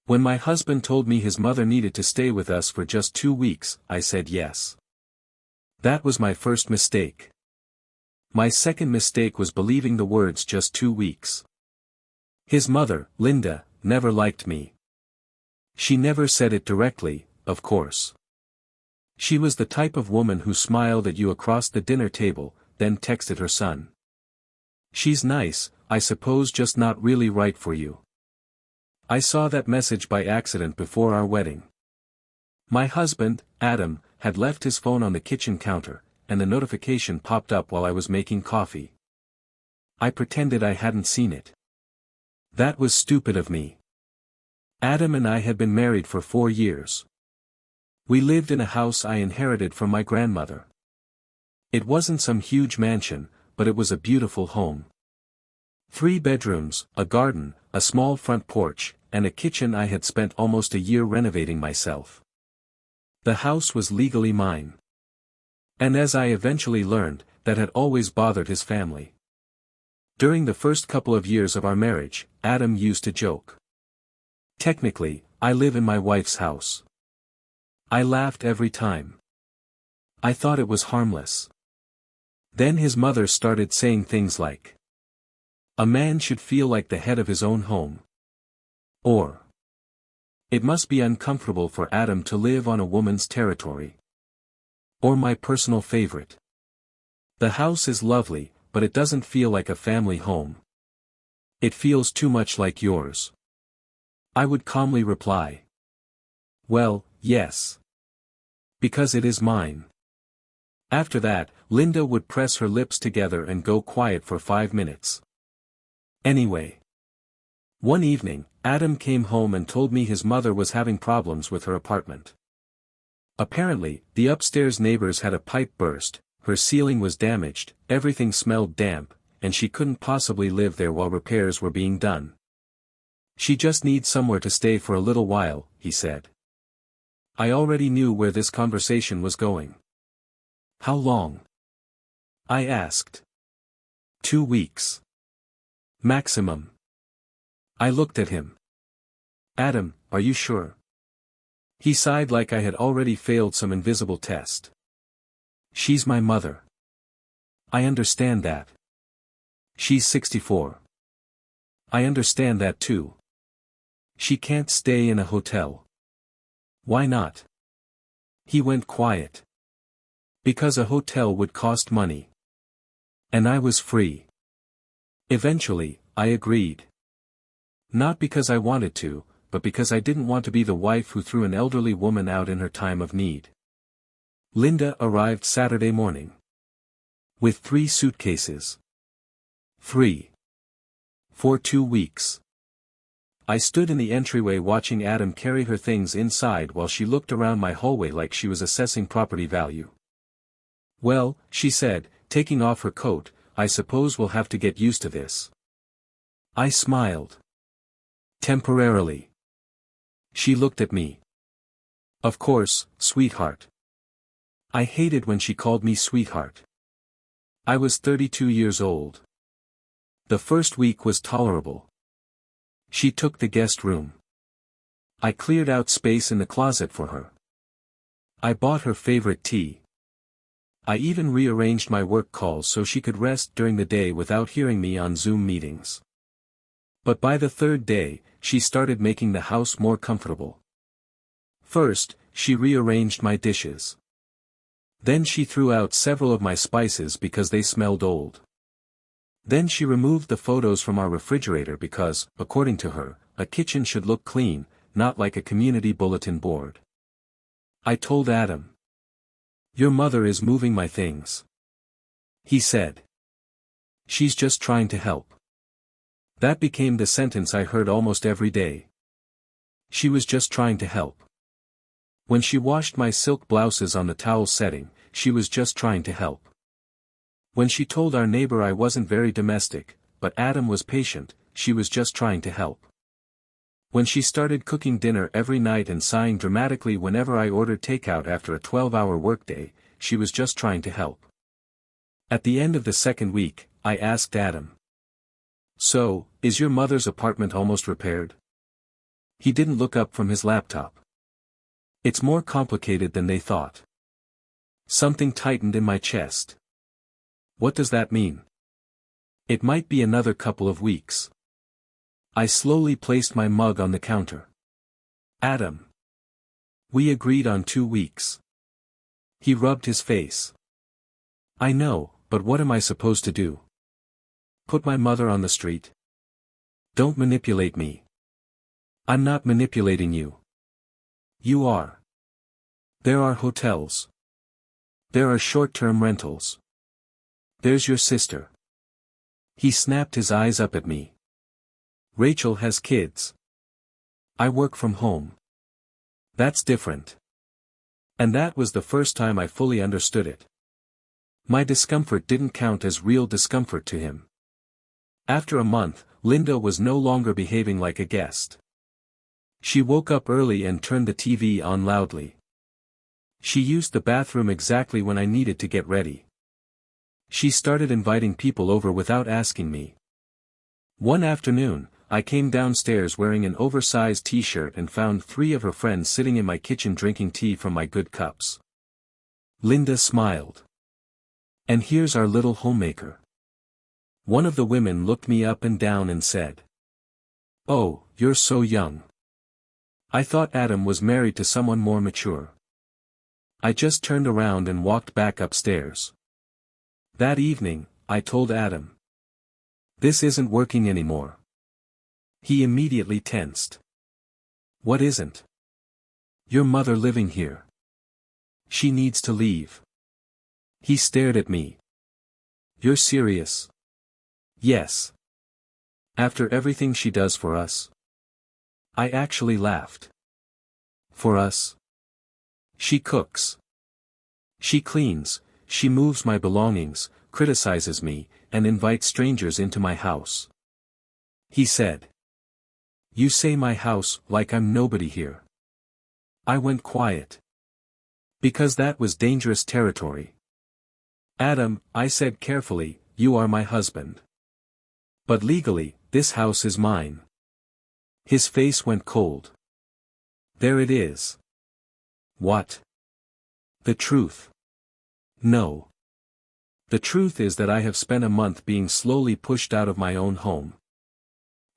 When my husband told me his mother needed to stay with us for just 2 weeks, I said yes. That was my first mistake. My second mistake was believing the words just 2 weeks. His mother, Linda, never liked me. She never said it directly, of course. She was the type of woman who smiled at you across the dinner table, then texted her son. "She's nice, I suppose, just not really right for you." I saw that message by accident before our wedding. My husband, Adam, had left his phone on the kitchen counter, and the notification popped up while I was making coffee. I pretended I hadn't seen it. That was stupid of me. Adam and I had been married for 4 years. We lived in a house I inherited from my grandmother. It wasn't some huge mansion, but it was a beautiful home. 3 bedrooms, a garden, a small front porch, and a kitchen I had spent almost a year renovating myself. The house was legally mine. And as I eventually learned, that had always bothered his family. During the first couple of years of our marriage, Adam used to joke. "Technically, I live in my wife's house." I laughed every time. I thought it was harmless. Then his mother started saying things like, "A man should feel like the head of his own home." Or, "It must be uncomfortable for Adam to live on a woman's territory." Or my personal favorite, "The house is lovely, but it doesn't feel like a family home. It feels too much like yours." I would calmly reply, "Well, yes. Because it is mine." After that, Linda would press her lips together and go quiet for 5 minutes. Anyway. One evening, Adam came home and told me his mother was having problems with her apartment. Apparently, the upstairs neighbors had a pipe burst, her ceiling was damaged, everything smelled damp, and she couldn't possibly live there while repairs were being done. "She just needs somewhere to stay for a little while," he said. I already knew where this conversation was going. "How long?" I asked. 2 weeks. Maximum. I looked at him. "Adam, are you sure?" He sighed like I had already failed some invisible test. "She's my mother. I understand that. She's 64. I understand that too. She can't stay in a hotel." "Why not?" He went quiet. "Because a hotel would cost money. And I was free." Eventually, I agreed. Not because I wanted to, but because I didn't want to be the wife who threw an elderly woman out in her time of need. Linda arrived Saturday morning. With 3 suitcases. 3. For 2 weeks. I stood in the entryway watching Adam carry her things inside while she looked around my hallway like she was assessing property value. "Well," she said, taking off her coat, "I suppose we'll have to get used to this." I smiled. "Temporarily." She looked at me. "Of course, sweetheart." I hated when she called me sweetheart. I was 32 years old. The first week was tolerable. She took the guest room. I cleared out space in the closet for her. I bought her favorite tea. I even rearranged my work calls so she could rest during the day without hearing me on Zoom meetings. But by the 3rd day, she started making the house more comfortable. First, she rearranged my dishes. Then she threw out several of my spices because they smelled old. Then she removed the photos from our refrigerator because, according to her, a kitchen should look clean, not like a community bulletin board. I told Adam. "Your mother is moving my things." He said. "She's just trying to help." That became the sentence I heard almost every day. She was just trying to help. When she washed my silk blouses on the towel setting, she was just trying to help. When she told our neighbor I wasn't very domestic, but Adam was patient, she was just trying to help. When she started cooking dinner every night and sighing dramatically whenever I ordered takeout after a 12-hour workday, she was just trying to help. At the end of the 2nd week, I asked Adam. "So, is your mother's apartment almost repaired?" He didn't look up from his laptop. It's more complicated than they thought. Something tightened in my chest. What does that mean? It might be another couple of weeks. I slowly placed my mug on the counter. Adam. We agreed on 2 weeks. He rubbed his face. I know, but what am I supposed to do? Put my mother on the street? Don't manipulate me. I'm not manipulating you. You are. There are hotels. There are short-term rentals. There's your sister. He snapped his eyes up at me. Rachel has kids. I work from home. That's different. And that was the first time I fully understood it. My discomfort didn't count as real discomfort to him. After a month, Linda was no longer behaving like a guest. She woke up early and turned the TV on loudly. She used the bathroom exactly when I needed to get ready. She started inviting people over without asking me. One afternoon, I came downstairs wearing an oversized t-shirt and found 3 of her friends sitting in my kitchen drinking tea from my good cups. Linda smiled. And here's our little homemaker. One of the women looked me up and down and said, "Oh, you're so young." I thought Adam was married to someone more mature. I just turned around and walked back upstairs. That evening, I told Adam. This isn't working anymore. He immediately tensed. What isn't? Your mother living here. She needs to leave. He stared at me. You're serious? Yes. After everything she does for us? I actually laughed. For us? She cooks. She cleans, she moves my belongings, criticizes me, and invites strangers into my house. He said. You say my house like I'm nobody here. I went quiet. Because that was dangerous territory. Adam, I said carefully, you are my husband. But legally, this house is mine. His face went cold. There it is. What? The truth. No. The truth is that I have spent a month being slowly pushed out of my own home.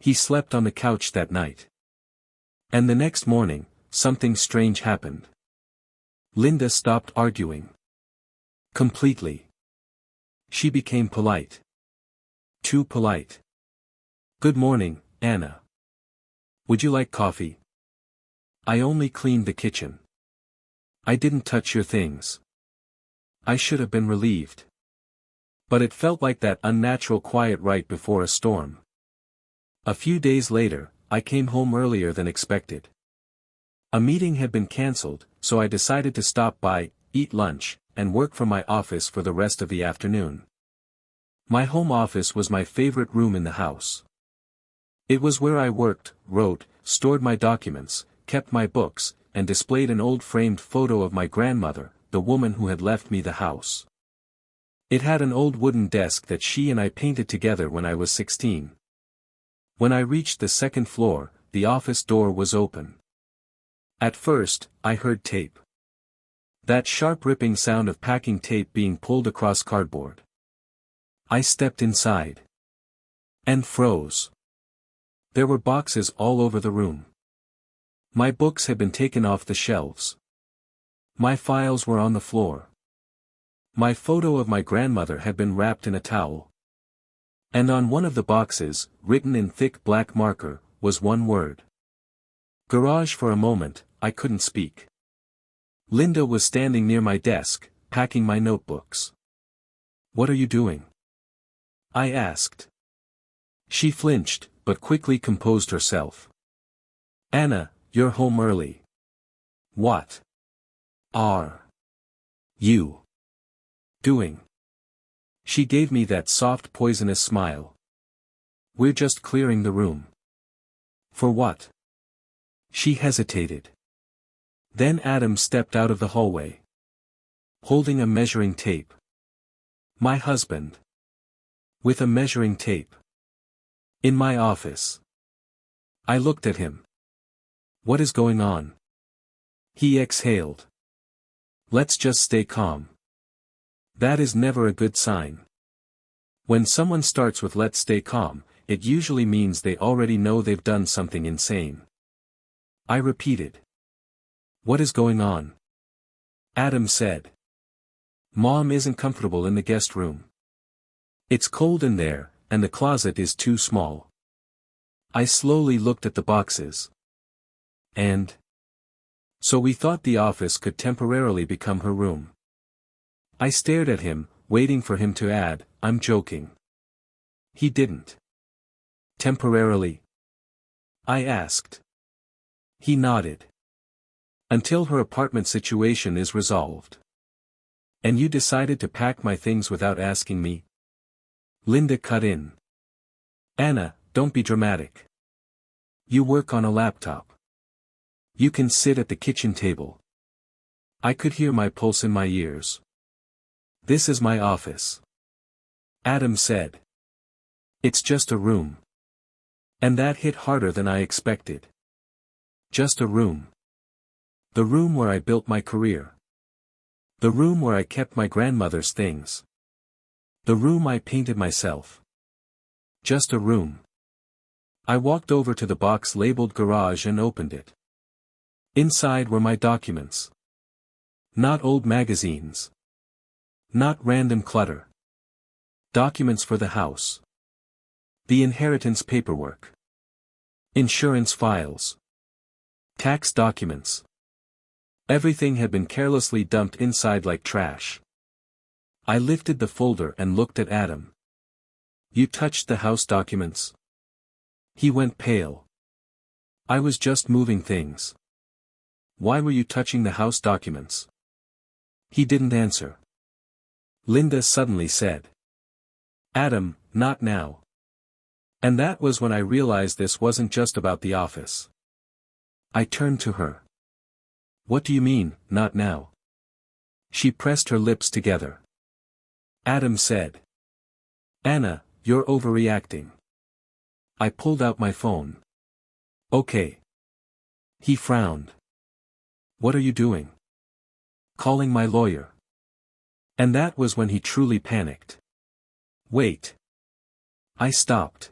He slept on the couch that night. And the next morning, something strange happened. Linda stopped arguing. Completely. She became polite. Too polite. Good morning, Anna. Would you like coffee? I only cleaned the kitchen. I didn't touch your things. I should have been relieved. But it felt like that unnatural quiet right before a storm. A few days later, I came home earlier than expected. A meeting had been cancelled, so I decided to stop by, eat lunch, and work from my office for the rest of the afternoon. My home office was my favorite room in the house. It was where I worked, wrote, stored my documents, kept my books, and displayed an old framed photo of my grandmother, the woman who had left me the house. It had an old wooden desk that she and I painted together when I was 16. When I reached the second floor, the office door was open. At first, I heard tape. That sharp ripping sound of packing tape being pulled across cardboard. I stepped inside. And froze. There were boxes all over the room. My books had been taken off the shelves. My files were on the floor. My photo of my grandmother had been wrapped in a towel. And on one of the boxes, written in thick black marker, was one word. Garage. For a moment, I couldn't speak. Linda was standing near my desk, packing my notebooks. What are you doing? I asked. She flinched, but quickly composed herself. Anna, you're home early. What are you doing? She gave me that soft poisonous smile. We're just clearing the room. For what? She hesitated. Then Adam stepped out of the hallway. Holding a measuring tape. My husband. With a measuring tape. In my office. I looked at him. What is going on? He exhaled. Let's just stay calm. That is never a good sign. When someone starts with let's stay calm, it usually means they already know they've done something insane. I repeated. What is going on? Adam said. Mom isn't comfortable in the guest room. It's cold in there, and the closet is too small. I slowly looked at the boxes. And? So we thought the office could temporarily become her room. I stared at him, waiting for him to add, I'm joking. He didn't. Temporarily? I asked. He nodded. Until her apartment situation is resolved. And you decided to pack my things without asking me? Linda cut in. Anna, don't be dramatic. You work on a laptop. You can sit at the kitchen table. I could hear my pulse in my ears. This is my office. Adam said. It's just a room. And that hit harder than I expected. Just a room. The room where I built my career. The room where I kept my grandmother's things. The room I painted myself. Just a room. I walked over to the box labeled garage and opened it. Inside were my documents. Not old magazines. Not random clutter. Documents for the house. The inheritance paperwork. Insurance files. Tax documents. Everything had been carelessly dumped inside like trash. I lifted the folder and looked at Adam. You touched the house documents? He went pale. I was just moving things. Why were you touching the house documents? He didn't answer. Linda suddenly said. Adam, not now. And that was when I realized this wasn't just about the office. I turned to her. What do you mean, not now? She pressed her lips together. Adam said. Anna, you're overreacting. I pulled out my phone. Okay. He frowned. What are you doing? Calling my lawyer. And that was when he truly panicked. Wait. I stopped.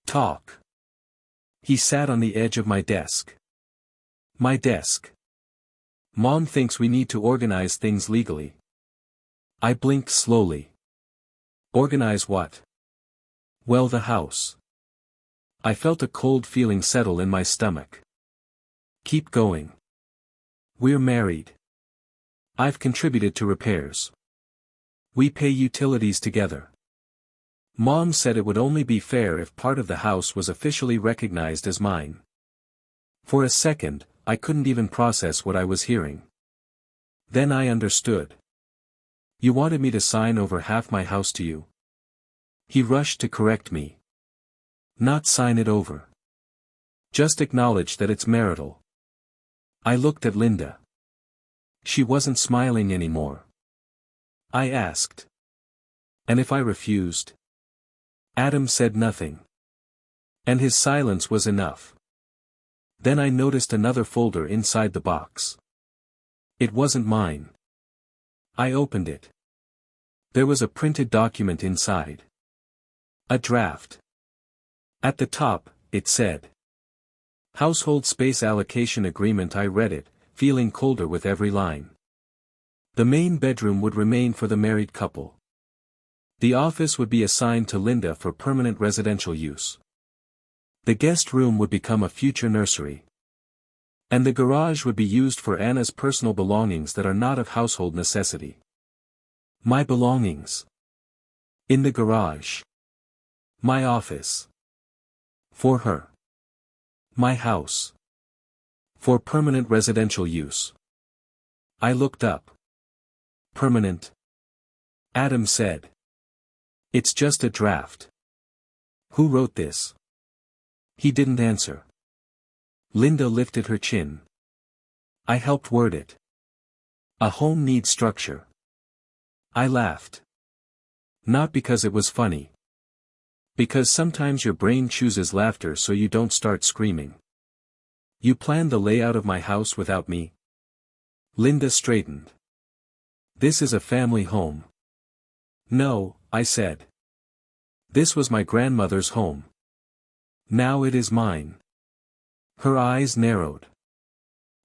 Talk. He sat on the edge of my desk. My desk. Mom thinks we need to organize things legally. I blinked slowly. Organize what? Well, the house. I felt a cold feeling settle in my stomach. Keep going. We're married. I've contributed to repairs. We pay utilities together. Mom said it would only be fair if part of the house was officially recognized as mine. For a second, I couldn't even process what I was hearing. Then I understood. You wanted me to sign over half my house to you. He rushed to correct me. Not sign it over. Just acknowledge that it's marital. I looked at Linda. She wasn't smiling anymore. I asked. And if I refused? Adam said nothing. And his silence was enough. Then I noticed another folder inside the box. It wasn't mine. I opened it. There was a printed document inside. A draft. At the top, it said. Household Space Allocation Agreement. I read it, feeling colder with every line. The main bedroom would remain for the married couple. The office would be assigned to Linda for permanent residential use. The guest room would become a future nursery. And the garage would be used for Anna's personal belongings that are not of household necessity. My belongings. In the garage. My office. For her. My house. For permanent residential use. I looked up. Permanent. Adam said. It's just a draft. Who wrote this? He didn't answer. Linda lifted her chin. I helped word it. A home needs structure. I laughed. Not because it was funny. Because sometimes your brain chooses laughter so you don't start screaming. You planned the layout of my house without me? Linda straightened. This is a family home. No, I said. This was my grandmother's home. Now it is mine. Her eyes narrowed.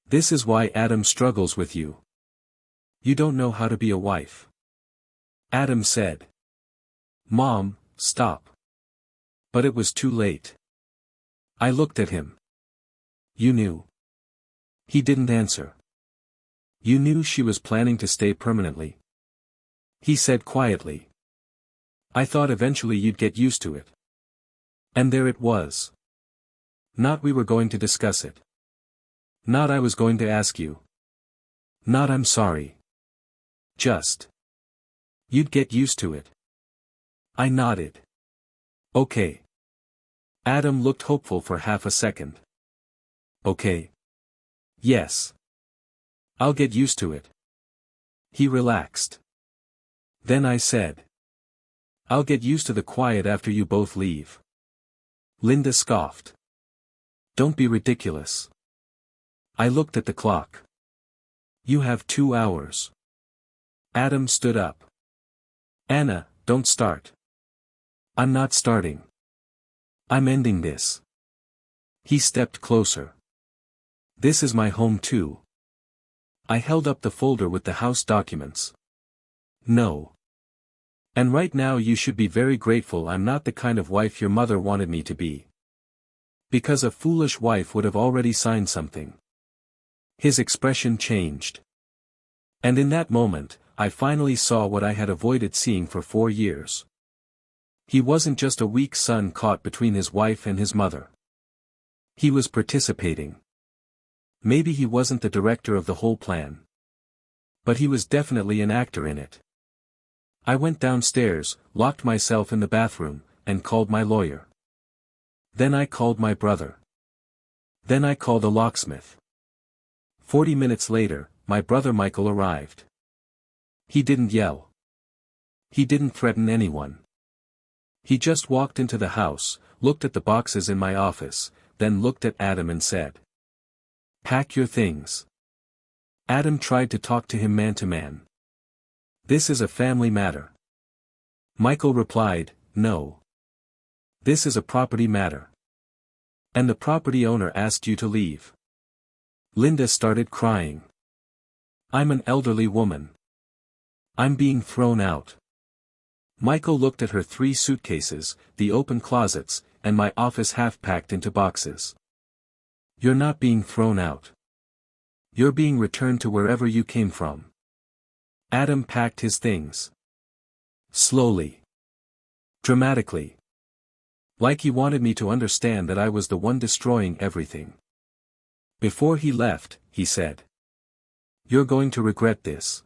This is why Adam struggles with you. You don't know how to be a wife. Adam said. Mom, stop. But it was too late. I looked at him. You knew. He didn't answer. You knew she was planning to stay permanently. He said quietly. I thought eventually you'd get used to it. And there it was. Not we were going to discuss it. Not I was going to ask you. Not I'm sorry. Just. You'd get used to it. I nodded. Okay. Adam looked hopeful for half a second. Okay. Yes. I'll get used to it. He relaxed. Then I said. I'll get used to the quiet after you both leave. Linda scoffed. Don't be ridiculous. I looked at the clock. You have 2 hours. Adam stood up. Anna, don't start. I'm not starting. I'm ending this. He stepped closer. This is my home too. I held up the folder with the house documents. No. And right now you should be very grateful I'm not the kind of wife your mother wanted me to be. Because a foolish wife would have already signed something. His expression changed. And in that moment, I finally saw what I had avoided seeing for 4 years. He wasn't just a weak son caught between his wife and his mother. He was participating. Maybe he wasn't the director of the whole plan. But he was definitely an actor in it. I went downstairs, locked myself in the bathroom, and called my lawyer. Then I called my brother. Then I called a locksmith. 40 minutes later, my brother Michael arrived. He didn't yell. He didn't threaten anyone. He just walked into the house, looked at the boxes in my office, then looked at Adam and said. Pack your things. Adam tried to talk to him man to man. This is a family matter. Michael replied, no. This is a property matter. And the property owner asked you to leave. Linda started crying. I'm an elderly woman. I'm being thrown out. Michael looked at her 3 suitcases, the open closets, and my office half packed into boxes. You're not being thrown out. You're being returned to wherever you came from. Adam packed his things. Slowly. Dramatically. Like he wanted me to understand that I was the one destroying everything. Before he left, he said. You're going to regret this.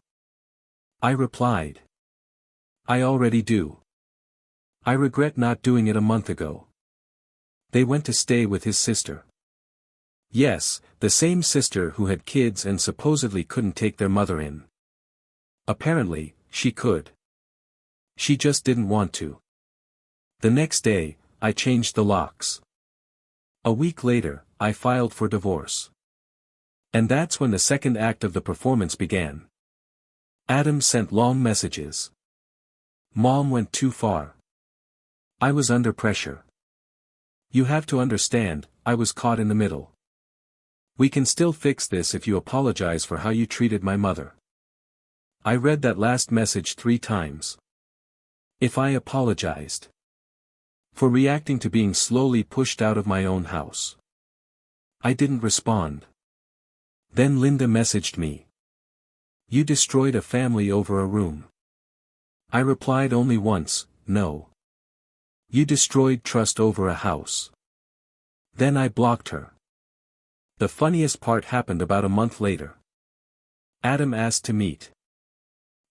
I replied. I already do. I regret not doing it a month ago. They went to stay with his sister. Yes, the same sister who had kids and supposedly couldn't take their mother in. Apparently, she could. She just didn't want to. The next day, I changed the locks. A week later, I filed for divorce. And that's when the second act of the performance began. Adam sent long messages. Mom went too far. I was under pressure. You have to understand, I was caught in the middle. We can still fix this if you apologize for how you treated my mother. I read that last message 3 times. If I apologized. For reacting to being slowly pushed out of my own house. I didn't respond. Then Linda messaged me. You destroyed a family over a room. I replied only once, no. You destroyed trust over a house. Then I blocked her. The funniest part happened about a month later. Adam asked to meet.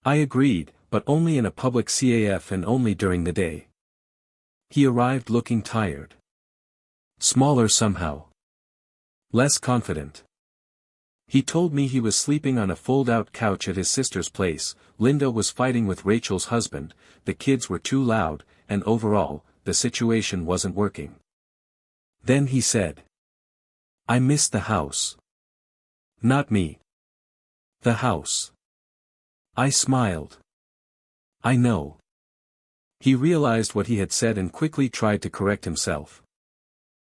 I agreed, but only in a public CAF and only during the day. He arrived looking tired. Smaller somehow. Less confident. He told me he was sleeping on a fold-out couch at his sister's place, Linda was fighting with Rachel's husband, the kids were too loud, and overall, the situation wasn't working. Then he said. I miss the house. Not me. The house. I smiled. I know. He realized what he had said and quickly tried to correct himself.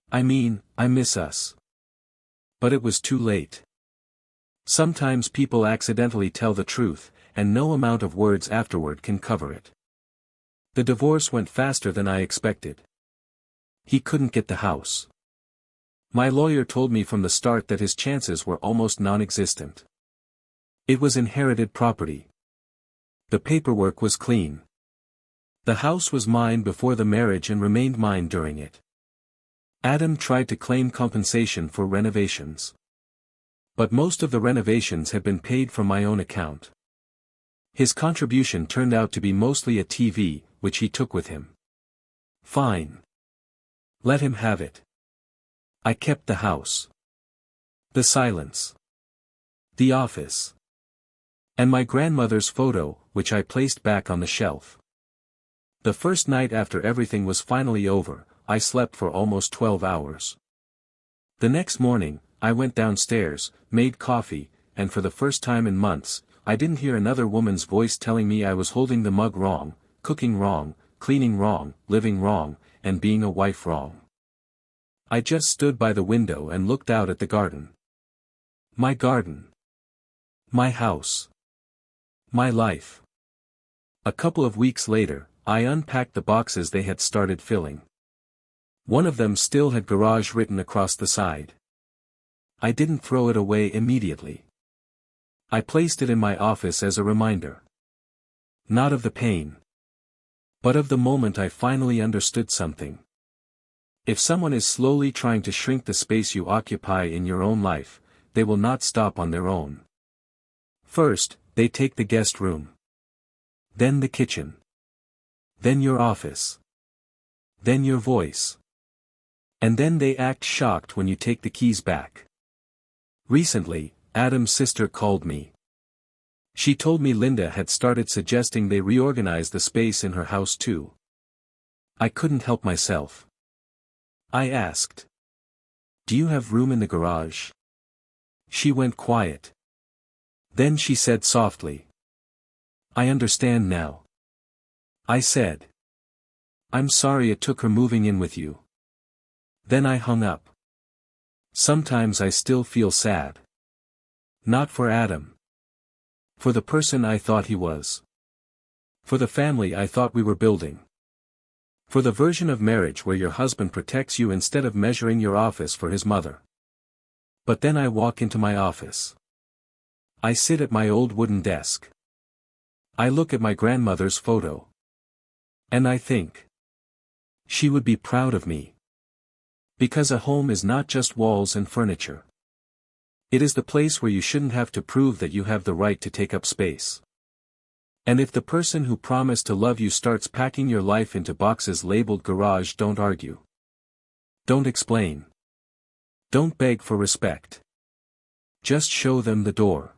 I mean, I miss us. But it was too late. Sometimes people accidentally tell the truth, and no amount of words afterward can cover it. The divorce went faster than I expected. He couldn't get the house. My lawyer told me from the start that his chances were almost non-existent. It was inherited property. The paperwork was clean. The house was mine before the marriage and remained mine during it. Adam tried to claim compensation for renovations. But most of the renovations had been paid from my own account. His contribution turned out to be mostly a TV, which he took with him. Fine. Let him have it. I kept the house. The silence. The office. And my grandmother's photo, which I placed back on the shelf. The first night after everything was finally over, I slept for almost 12 hours. The next morning, I went downstairs, made coffee, and for the first time in months, I didn't hear another woman's voice telling me I was holding the mug wrong, cooking wrong, cleaning wrong, living wrong, and being a wife wrong. I just stood by the window and looked out at the garden. My garden. My house. My life. A couple of weeks later, I unpacked the boxes they had started filling. One of them still had garage written across the side. I didn't throw it away immediately. I placed it in my office as a reminder. Not of the pain. But of the moment I finally understood something. If someone is slowly trying to shrink the space you occupy in your own life, they will not stop on their own. First, they take the guest room. Then the kitchen. Then your office. Then your voice. And then they act shocked when you take the keys back. Recently, Adam's sister called me. She told me Linda had started suggesting they reorganize the space in her house too. I couldn't help myself. I asked. Do you have room in the garage? She went quiet. Then she said softly. I understand now. I said. I'm sorry it took her moving in with you. Then I hung up. Sometimes I still feel sad. Not for Adam. For the person I thought he was. For the family I thought we were building. For the version of marriage where your husband protects you instead of measuring your office for his mother. But then I walk into my office. I sit at my old wooden desk. I look at my grandmother's photo. And I think. She would be proud of me. Because a home is not just walls and furniture. It is the place where you shouldn't have to prove that you have the right to take up space. And if the person who promised to love you starts packing your life into boxes labeled garage, don't argue. Don't explain. Don't beg for respect. Just show them the door.